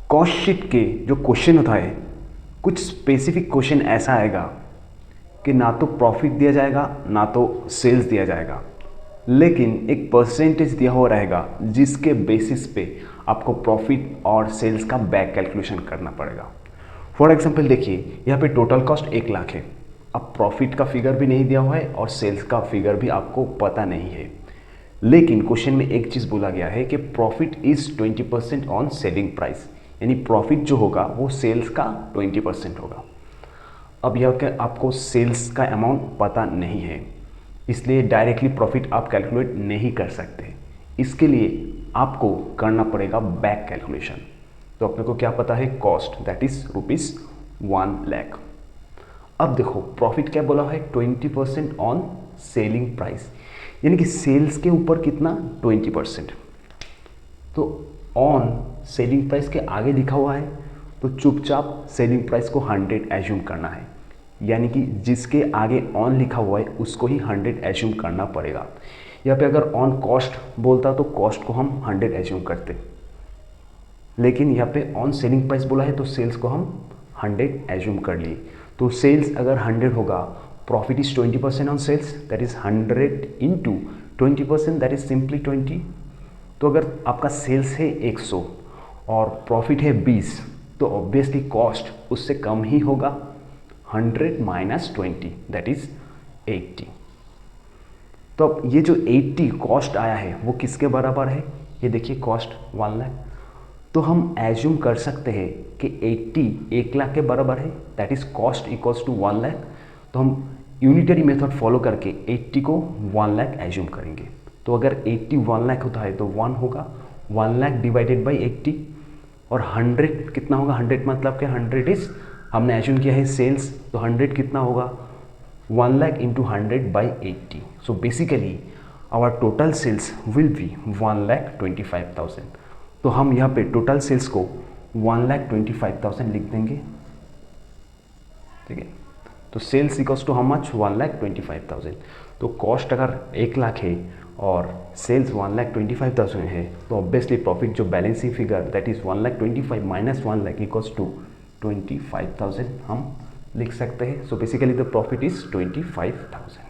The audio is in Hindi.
कॉस्ट शीट के जो क्वेश्चन होता है, कुछ स्पेसिफिक क्वेश्चन ऐसा आएगा कि ना तो प्रॉफिट दिया जाएगा ना तो सेल्स दिया जाएगा, लेकिन एक परसेंटेज दिया हुआ रहेगा जिसके बेसिस पे आपको प्रॉफिट और सेल्स का बैक कैलकुलेशन करना पड़ेगा। फॉर एग्जांपल देखिए, यहाँ पे टोटल कॉस्ट 1 लाख है। अब प्रॉफिट का फिगर भी नहीं दिया हुआ है और सेल्स का फिगर भी आपको पता नहीं है, लेकिन क्वेश्चन में एक चीज़ बोला गया है कि profit is 20% on selling price, यानी प्रॉफिट जो होगा वो सेल्स का 20% होगा। अब यह कि आपको सेल्स का अमाउंट पता नहीं है, इसलिए डायरेक्टली प्रॉफिट आप कैलकुलेट नहीं कर सकते। इसके लिए आपको करना पड़ेगा बैक कैलकुलेशन। तो अपने को क्या पता है, कॉस्ट दैट इज ₹1,00,000। अब देखो प्रॉफिट क्या बोला है, 20% ऑन सेलिंग प्राइस, यानी कि सेल्स के ऊपर कितना, 20%। तो ऑन सेलिंग प्राइस के आगे लिखा हुआ है तो चुपचाप सेलिंग प्राइस को 100 एज्यूम करना है, यानी कि जिसके आगे ऑन लिखा हुआ है उसको ही 100 एज्यूम करना पड़ेगा। यहाँ पे अगर ऑन कॉस्ट बोलता तो कॉस्ट को हम 100 एज्यूम करते, लेकिन यहाँ पे ऑन सेलिंग प्राइस बोला है तो सेल्स को हम 100 एज्यूम कर लिए। तो सेल्स अगर 100 होगा, profit is 20% on sales, that is 100 into 20%, that is simply 20। तो अगर आपका सेल्स है 100 और प्रॉफिट है 20, तो ऑब्वियसली कॉस्ट उससे कम ही होगा, 100 माइनस 20 दैट इज 80। तो अब ये जो 80 कॉस्ट आया है वो किसके बराबर है, ये देखिए कॉस्ट 1,00,000। तो हम एज्यूम कर सकते हैं कि 80 1,00,000 के बराबर है, that is cost equals to 1,00,000। तो हम यूनिटरी मेथड फॉलो करके 80 को 1,00,000 एज्यूम करेंगे। तो अगर 80 1,00,000 होता है तो 1 होगा, 1,00,000 डिवाइडेड बाई 80, और 100 कितना होगा, 100 मतलब क्या, 100 इज हमने एज्यूम किया है सेल्स, तो 100 कितना होगा, 1,00,000 into 100 by 80। So basically our total sales will be 1,25,000। तो हम यहाँ पे टोटल सेल्स को 1,25,000 लिख देंगे, ठीक है। तो sales equals to how much, 1,25,000। तो कॉस्ट अगर 1,00,000 है और सेल्स 1,25,000 है, तो ऑब्वियसली प्रॉफिट जो balancing figure that is 1,25,000 minus 1,00,000 equals to 25,000 हम लिख सकते हैं। So basically the profit is 25,000।